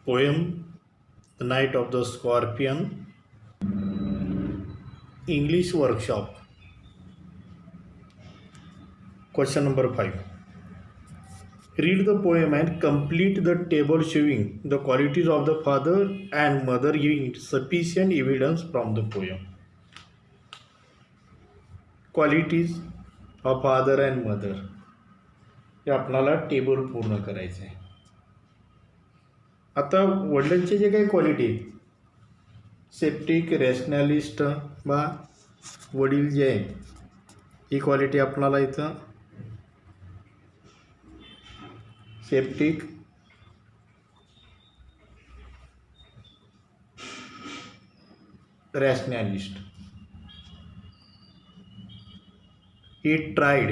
Poem The Night of the Scorpion. English workshop. Question number 5. Read the poem and complete the table showing the qualities of the father and mother, giving sufficient evidence from the poem. Qualities of father and mother हे आपल्याला table पूर्ण करायचं आहे. आता वडिलांचे जे काही quality आहेत, septic, रॅशनॅलिस्ट बा वडील जे आहे, ही क्वालिटी आपल्याला इथं septic, रॅशनॅलिस्ट. He tried.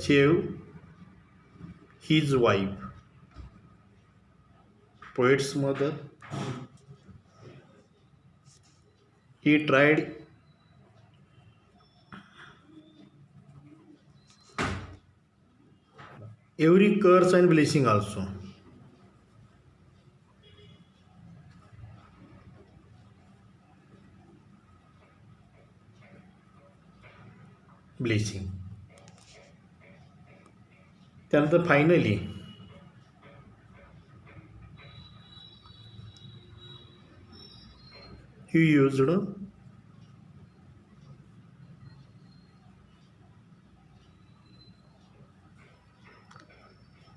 Save his wife. Poet's mother. He tried every curse and blessing also. Blessing. त्यानंतर finally he used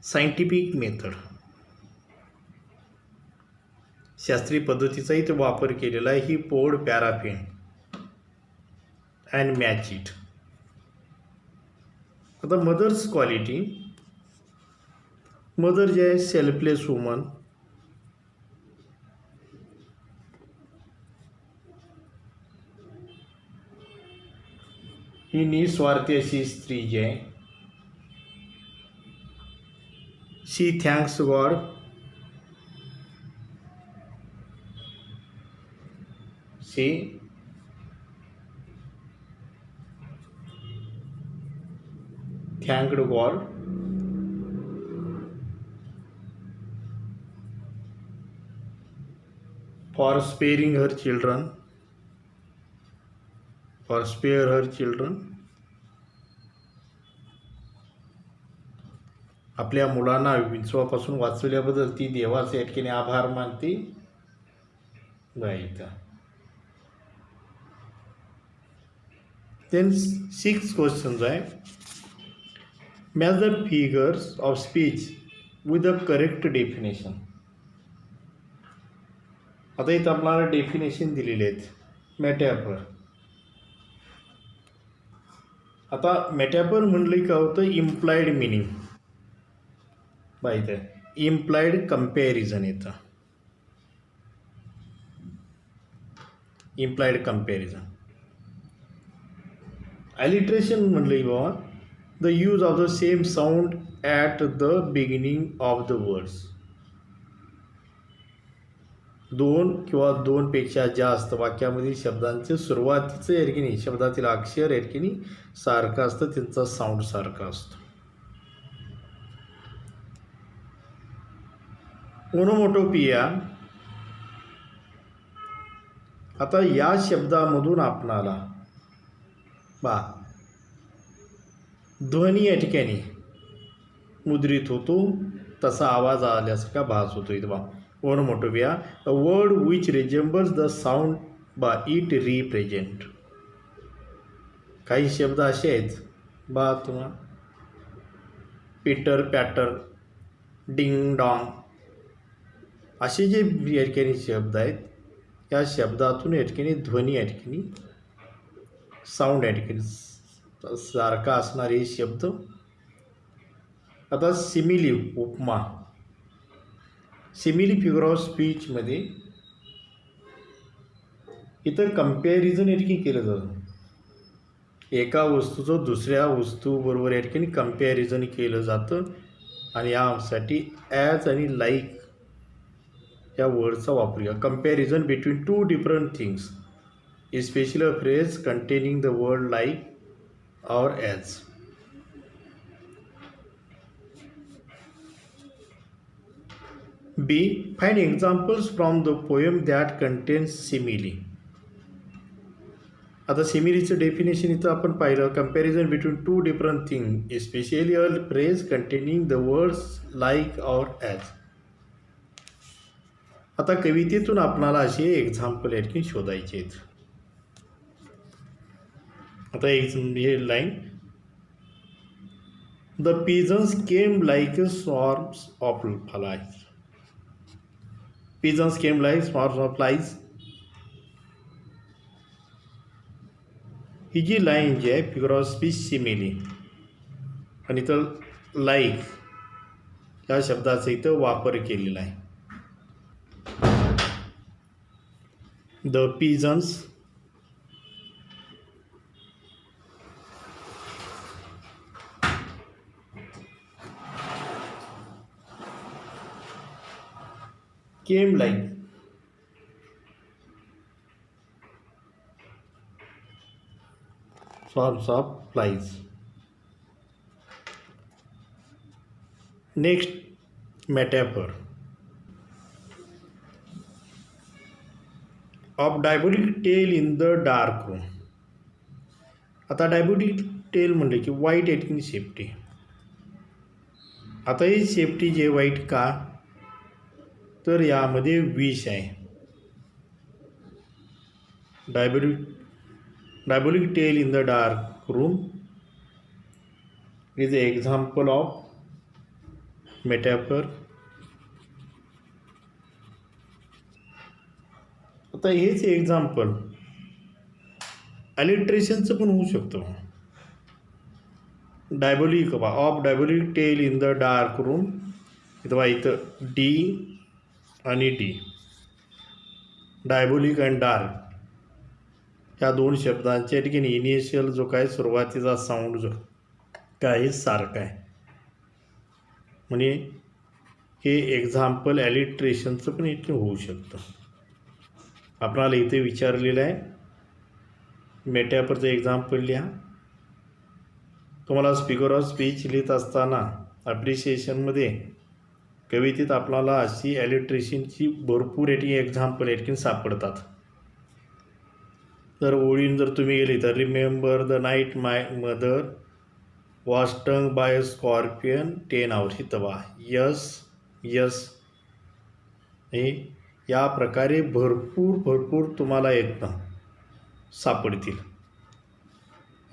scientific method. शास्त्रीय पद्धतीचा इथे वापर केलेला आहे. He poured paraffin and match it. आता मदर्स क्वालिटी. मदर जे आहे सेल्फलेस वुमन. ही निस्वार्थी अशी स्त्री जी आहे. She thanks God. She thanked God for sparing her children, for spare her children. आपल्या मुलांना विंचवापासून वाचवल्याबद्दल ती देवाचे या ठिकाणी आभार मानते. राईट. देन 6 क्वेश्चन्स आहे. Match the figures of speech with the correct definition. आता इथं आपल्याला डेफिनेशन दिलेले आहेत. मेटॅफर. आता मेटॅफर म्हणलं का होतं implied meaning. By implied comparison येतं. Implied comparison. ॲलिट्रेशन म्हणलं बाबा the use of the same sound at the beginning of the words. दोन किंवा दोनपेक्षा जास्त वाक्यामध्ये शब्दांचे सुरुवातीचं या ठिकाणी शब्दातील अक्षर या ठिकाणी सारखं असतं, त्यांचा साऊंड सारखा असतो. ओनोमोटोपिया. आता या शब्दामधून आपणाला ध्वनी या ठिकाणी मुद्रित होतो, तसा आवाज आल्यासारखा भास होतो. इथं onomatopoeia. A word which resembles the sound it represent. काही शब्द असे आहेत तुम्हाला पिटर, पॅटर, डिंग डॉंग असे जे या ठिकाणी शब्द आहेत, या शब्दातून या ठिकाणी ध्वनी या ठिकाणी साऊंड या ठिकाणी सारखा असणारे शब्द. आता सिमिली उपमा. सिमिली फिगर ऑफ स्पीचमध्ये इथं कंपॅरिझन या ठिकाणी केलं जातं. एका वस्तूचं दुसऱ्या वस्तूबरोबर या ठिकाणी कंपॅरिझन केलं जातं आणि यासाठी ॲज आणि लाईक या वर्डचा वापर केला. Comparison between 2 different things, especially a phrase containing the word like or as. B. Find examples from the poem that contains simile. आता सिमिलीचं डेफिनेशन इथं आपण पाहिलं, comparison between two different thing specially a phrase containing the words like or as. आता कवितेतून आपणाला असे example आहेत की शोधायचे आहेत. आता हे line, the pigeons came like swarms of flies. Pigeons came like swarms of flies ही जी लाईन जी आहे फिगर ऑफ स्पीच सिमिली, आणि इथं लाईक या शब्दाचा इथं वापर केलेला आहे. The pigeons came like swarms of flies. Next metaphor of diabolic tale in the dark room. आता डायबोटिक टेल म्हणले की वाईट एटिंग सेफ्टी. आता ही सेफ्टी जे वाईट का, तर यामध्ये विष आहे. Diabolic tale in the dark room is an example of metaphor. आता हेच एक्झाम्पल अलिट्रेशनचं पण होऊ शकतं. Diabolic tale in the dark room, इथं डी आणि डी, डायबोलिक अँड डार्क ह्या दोन शब्दांच्या ठिकाणी इनिशियल जो काय सुरुवातीचा साऊंड जो काय सारखा आहे, म्हणजे हे एक्झाम्पल ॲलिट्रेशनचं पण इथे होऊ शकतं. आपणाला इथे विचारलेलं आहे मेटॅफरचं एक्झाम्पल लिहा. तुम्हाला स्पीकर ऑफ स्पीच लिहित असताना ॲप्रिशिएशनमध्ये कवितेत आपल्याला अशी ॲलिट्रेशनची भरपूर एक्झाम्पल याठिकाणी सापडतात. तर ओळीन जर तुम्ही गेली तर, remember the night my mother was stung by a scorpion 10 hours, ही तवा यस यस, हे या प्रकारे भरपूर तुम्हाला येतं सापडतील.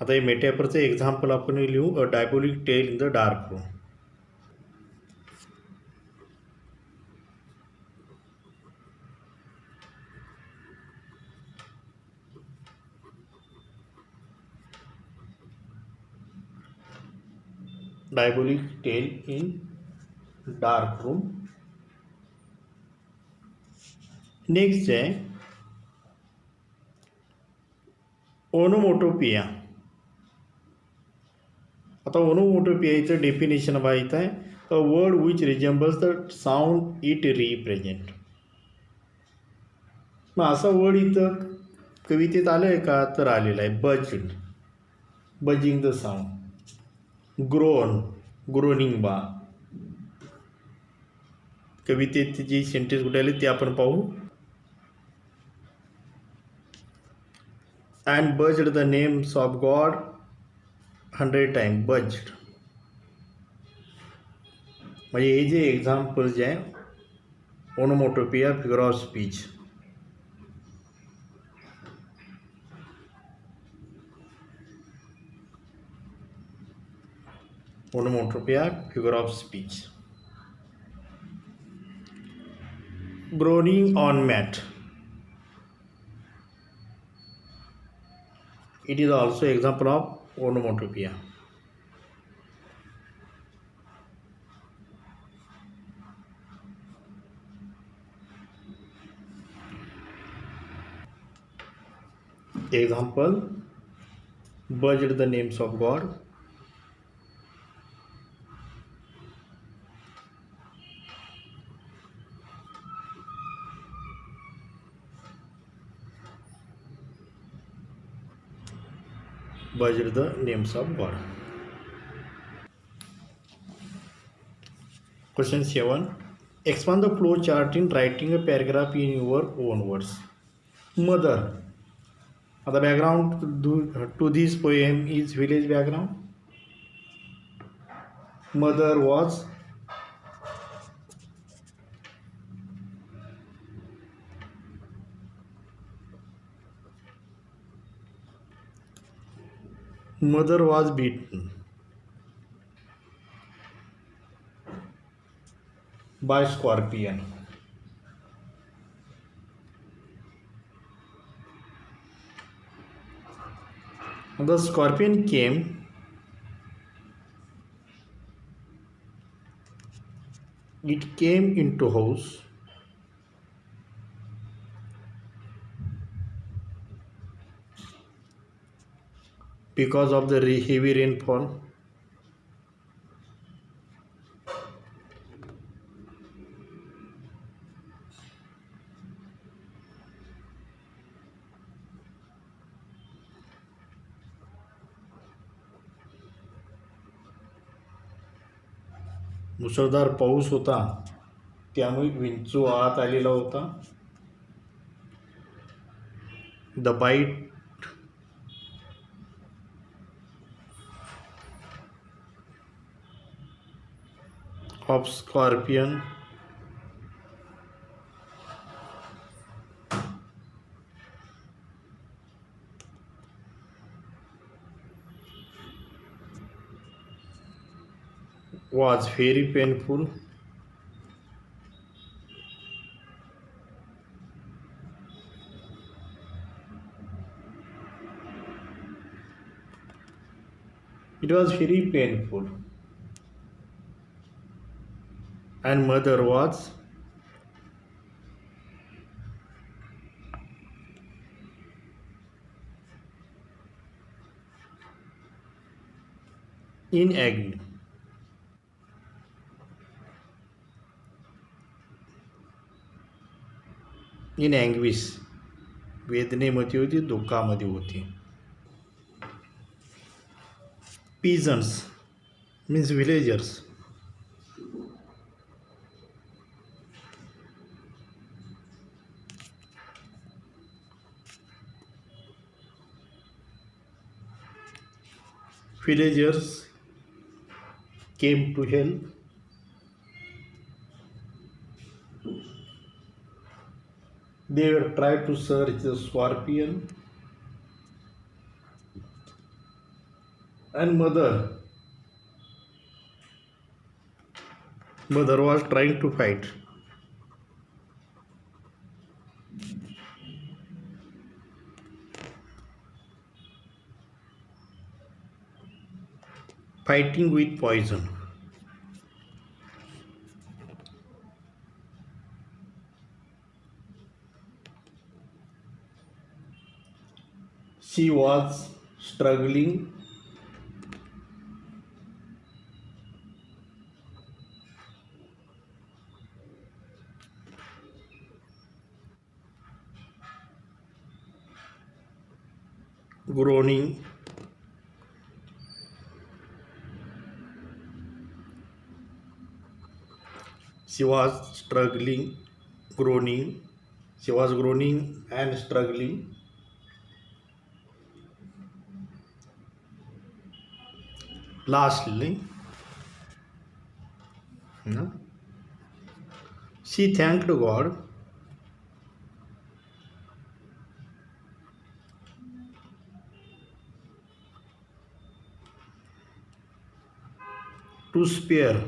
आता हे मेटॅफरचं एक्झाम्पल आपण लिहू, a diabolic tale in the dark room. Diabolic tale in dark room. Next आहे ओनोमोटोपिया. आता ओनोमोटोपियाचं डेफिनेशन माहीत आहे, a word which resembles the sound it represent. मग असा वर्ड इथं कवितेत आलं आहे का, तर आलेला आहे buzzed, buzzing the sound, groaning बा. कवितेत जी सेंटेन्स कुठे आली ते आपण पाहू. And buzzed the names of God 100 times, buzzed. म्हणजे हे जे एक्झाम्पल जे आहे onomatopoeia figure of speech, onomatopoeia figure of speech. Groaning on mat, it is also example of onomatopoeia. Example, butchered the names of God. butchered the names of God. Question 7. Expand the flow chart in writing a paragraph in your own words. Mother. The background to this poem is village background. Mother was beaten by scorpion. The scorpion came. It came into house. Because of the heavy rainfall. मुसळधार पाऊस होता, त्यामुळे विंचू आत आलेला होता. The bite of scorpion was very painful. It was very painful. And mother was in agony. In anguish. वेदनेमध्ये होती, दुःखामध्ये होती. Peasants means villagers. Villagers came to help. They were trying to search the scorpion. And mother was trying to fight. Fighting with poison. She was struggling. Groaning. She was struggling, groaning. She was groaning and struggling. Lastly, she thanked God to spare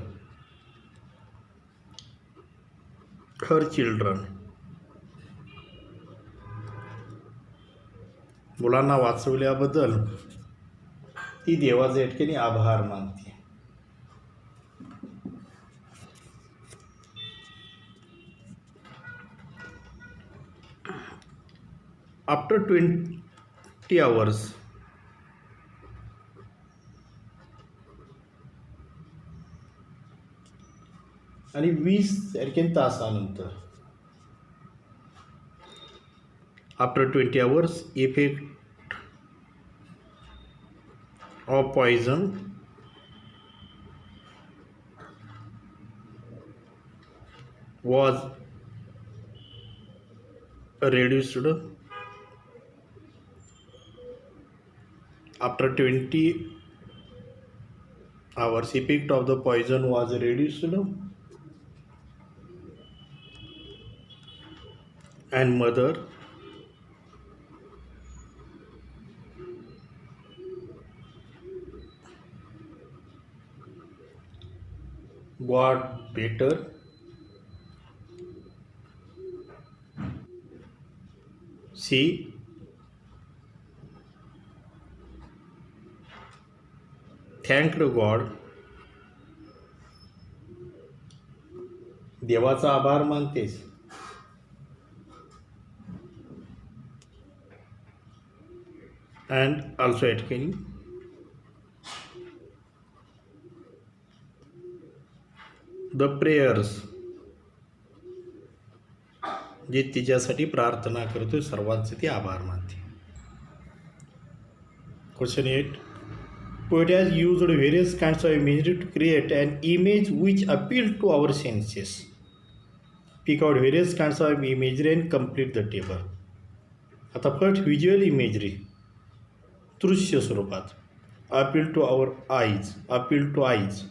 her children. मुलांना वाचवल्याबद्दल ती देवाचे या ठिकाणी आभार मानते. After 20 hours आणि 20 तासानंतर after 20 hours effect of poison was reduced after 20 hours. Effect of the poison was reduced, and mother got better. She thanked God. देवाचा आभार मानतेस. And also at Kenny, the prayers जे तिच्यासाठी प्रार्थना करतोय सर्वांचे ती आभार मानते. Question 8. Poet has used various kinds of imagery to create an image which appeal to our senses. Pick out various kinds of imagery and complete the table. आता first visual imagery, दृश्य स्वरूपात. Appeal to our eyes, appeal to eyes.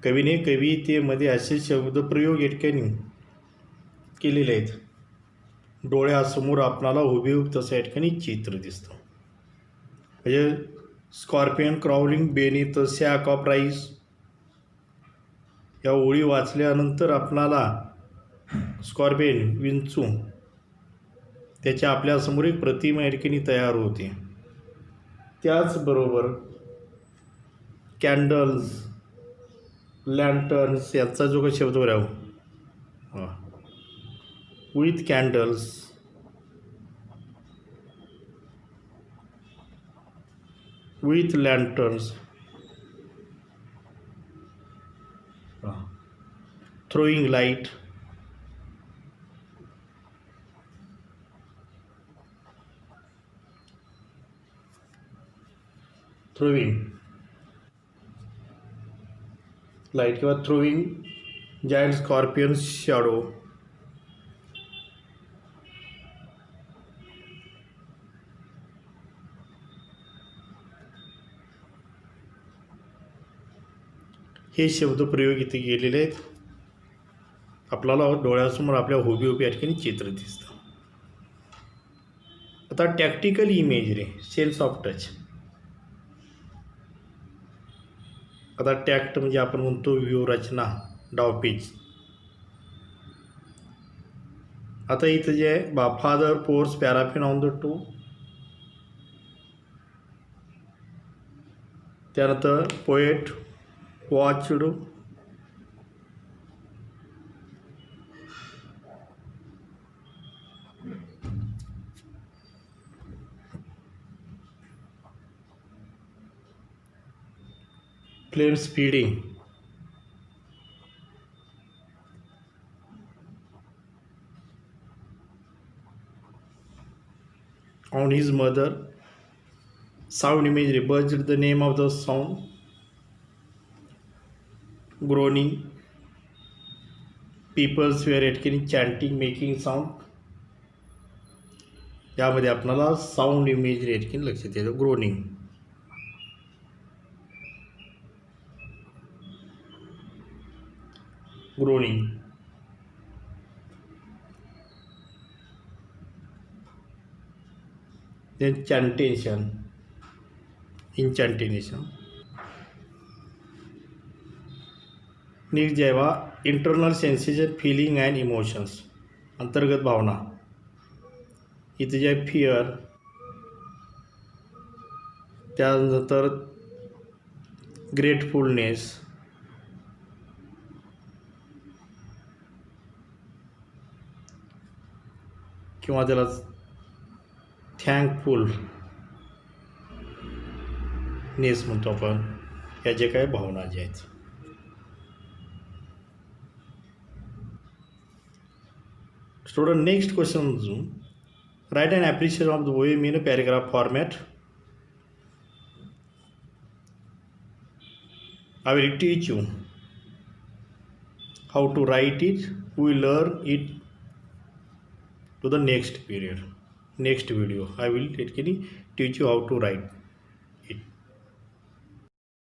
कवीने कवितेमध्ये असे शब्दप्रयोग या ठिकाणी केलेले आहेत. डोळ्यासमोर आपणाला हुबेहूब तसं या ठिकाणी चित्र दिसतं. म्हणजे scorpion crawling beneath sack of rice या ओळी वाचल्यानंतर आपणाला स्कॉर्पियन विंचू त्याच्या आपल्यासमोर एक प्रतिमा या ठिकाणी तयार होते. त्याचबरोबर कॅन्डल्स, लँटर्न्स याचा जो काही शब्द राहू, with candles, with lanterns, throwing light, throwing light किंवा throwing giant scorpion's shadow, हे शब्दप्रयोग इथे गेलेले आहेत. आपल्याला डोळ्यासमोर आपल्या हुबेहूब या ठिकाणी चित्र दिसतं. आता tactical imagery, sense of touch. आता टॅक्ट म्हणजे आपण म्हणतो व्यूहरचना, डावपेच. आता इथं जे आहे father pores paraffin on the two, त्यानंतर poet watched flames feeding on his mother. Sound imagery, buzzed the name of the sound, groaning, peoples were at chanting, making sound. यामध्ये आपल्याला साऊंड इमेजरी या ठिकाणी लक्षात येतं. Groaning, groaning, then chantation, incantation. Next जेव्हा internal sensation, feeling and emotions, अंतर्गत भावना. इथे जे फिअर, त्यानंतर ग्रेटफुलनेस, किंवा त्याला थँकफुलनेस म्हणतो आपण. ह्या जे काही भावना ज्या आहेत. Student, next question. Write and appreciation of the poem in a paragraph format. I will teach you how to write it. We learn it to the next period, next video. I will teach you how to write.